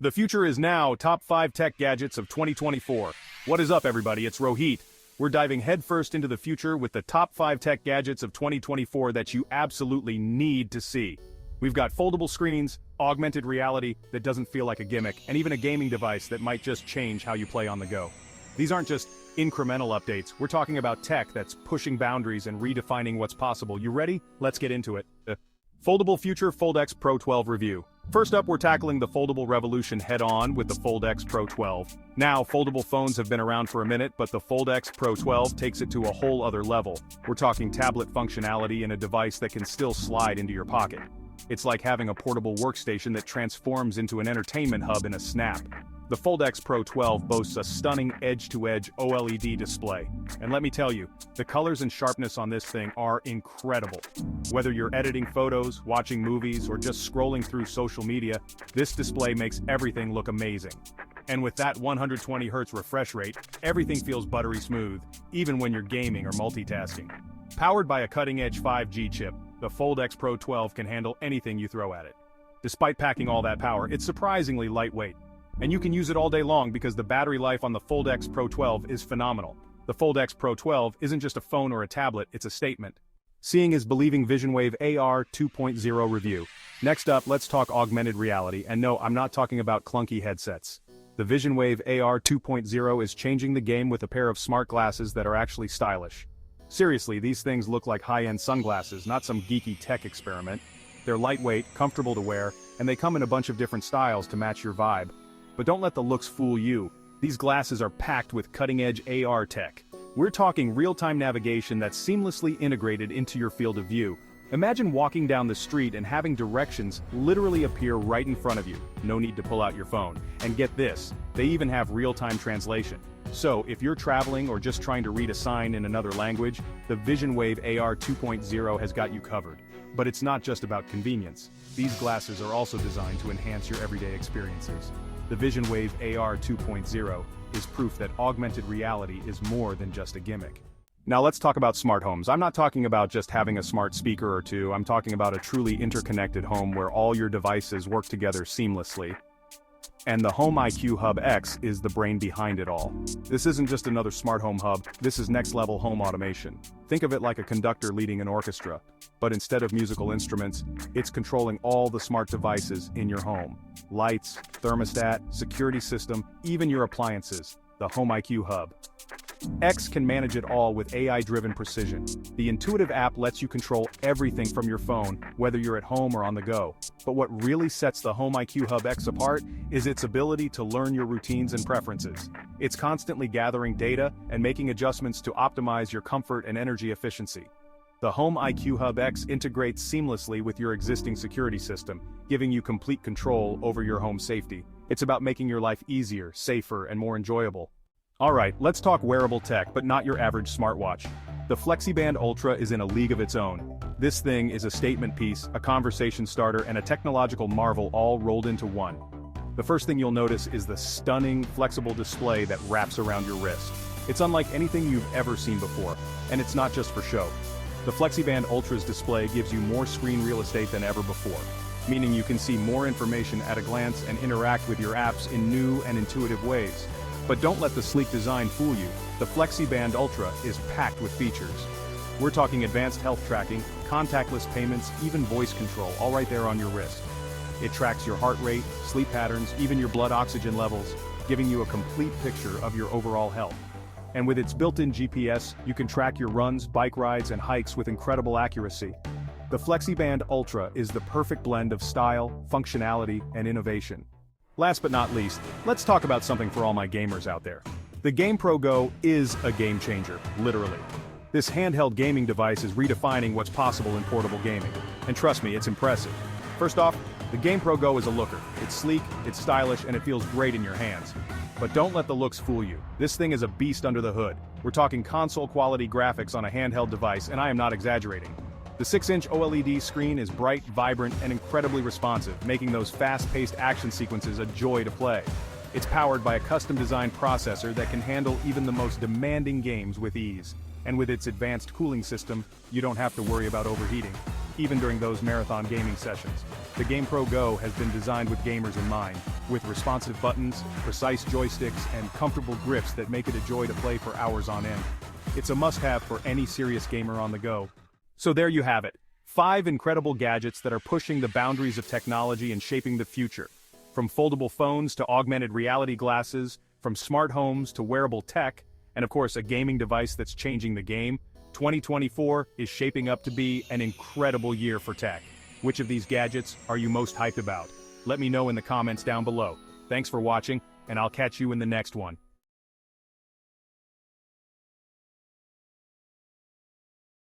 The future is now. Top 5 tech gadgets of 2024. What is up, everybody? It's Rohit. We're diving headfirst into the future with the top 5 tech gadgets of 2024 that you absolutely need to see. We've got foldable screens, augmented reality that doesn't feel like a gimmick, and even a gaming device that might just change how you play on the go. These aren't just incremental updates. We're talking about tech that's pushing boundaries and redefining what's possible. You ready? Let's get into it. Foldable Future FoldX Pro 12 Review. First up, we're tackling the foldable revolution head-on with the FoldX Pro 12. Now, foldable phones have been around for a minute, but the FoldX Pro 12 takes it to a whole other level. We're talking tablet functionality in a device that can still slide into your pocket. It's like having a portable workstation that transforms into an entertainment hub in a snap. The FoldX Pro 12 boasts a stunning edge-to-edge OLED display. And let me tell you, the colors and sharpness on this thing are incredible. Whether you're editing photos, watching movies, or just scrolling through social media, this display makes everything look amazing. And with that 120Hz refresh rate, everything feels buttery smooth, even when you're gaming or multitasking. Powered by a cutting-edge 5G chip, the FoldX Pro 12 can handle anything you throw at it. Despite packing all that power, it's surprisingly lightweight. And you can use it all day long because the battery life on the FoldX Pro 12 is phenomenal. The FoldX Pro 12 isn't just a phone or a tablet, it's a statement. Seeing is believing. VisionWave AR 2.0 review. Next up, let's talk augmented reality, and no, I'm not talking about clunky headsets. The VisionWave AR 2.0 is changing the game with a pair of smart glasses that are actually stylish. Seriously, these things look like high-end sunglasses, not some geeky tech experiment. They're lightweight, comfortable to wear, and they come in a bunch of different styles to match your vibe. But don't let the looks fool you. These glasses are packed with cutting-edge AR tech. We're talking real-time navigation that's seamlessly integrated into your field of view. Imagine walking down the street and having directions literally appear right in front of you. No need to pull out your phone. And get this, they even have real-time translation. So, if you're traveling or just trying to read a sign in another language, the VisionWave AR 2.0 has got you covered. But it's not just about convenience. These glasses are also designed to enhance your everyday experiences. The VisionWave AR 2.0 is proof that augmented reality is more than just a gimmick. Now let's talk about smart homes. I'm not talking about just having a smart speaker or two. I'm talking about a truly interconnected home where all your devices work together seamlessly. And the HomeIQ Hub X is the brain behind it all. This isn't just another smart home hub, this is next-level home automation. Think of it like a conductor leading an orchestra. But instead of musical instruments, it's controlling all the smart devices in your home. Lights, thermostat, security system, even your appliances. The HomeIQ Hub X can manage it all with AI-driven precision. The intuitive app lets you control everything from your phone, whether you're at home or on the go. But what really sets the HomeIQ Hub X apart is its ability to learn your routines and preferences. It's constantly gathering data and making adjustments to optimize your comfort and energy efficiency. The HomeIQ Hub X integrates seamlessly with your existing security system, giving you complete control over your home safety. It's about making your life easier, safer, and more enjoyable. Alright, let's talk wearable tech, but not your average smartwatch. The FlexiBand Ultra is in a league of its own. This thing is a statement piece, a conversation starter, and a technological marvel all rolled into one. The first thing you'll notice is the stunning, flexible display that wraps around your wrist. It's unlike anything you've ever seen before, and it's not just for show. The FlexiBand Ultra's display gives you more screen real estate than ever before, meaning you can see more information at a glance and interact with your apps in new and intuitive ways. But don't let the sleek design fool you. The FlexiBand Ultra is packed with features. We're talking advanced health tracking, contactless payments, even voice control, all right there on your wrist. It tracks your heart rate, sleep patterns, even your blood oxygen levels, giving you a complete picture of your overall health. And with its built-in GPS, you can track your runs, bike rides, and hikes with incredible accuracy. The FlexiBand Ultra is the perfect blend of style, functionality, and innovation. Last but not least, let's talk about something for all my gamers out there. The GamePro Go is a game changer, literally. This handheld gaming device is redefining what's possible in portable gaming. And trust me, it's impressive. First off, the GamePro Go is a looker. It's sleek, it's stylish, and it feels great in your hands. But don't let the looks fool you. This thing is a beast under the hood. We're talking console-quality graphics on a handheld device, and I am not exaggerating. The 6-inch OLED screen is bright, vibrant, and incredibly responsive, making those fast-paced action sequences a joy to play. It's powered by a custom-designed processor that can handle even the most demanding games with ease. And with its advanced cooling system, you don't have to worry about overheating. even during those marathon gaming sessions. The GamePro Go has been designed with gamers in mind, with responsive buttons, precise joysticks, and comfortable grips that make it a joy to play for hours on end. It's a must-have for any serious gamer on the go. So there you have it. 5 incredible gadgets that are pushing the boundaries of technology and shaping the future. From foldable phones to augmented reality glasses, from smart homes to wearable tech, and of course a gaming device that's changing the game, 2024 is shaping up to be an incredible year for tech. Which of these gadgets are you most hyped about? Let me know in the comments down below. Thanks for watching, and I'll catch you in the next one.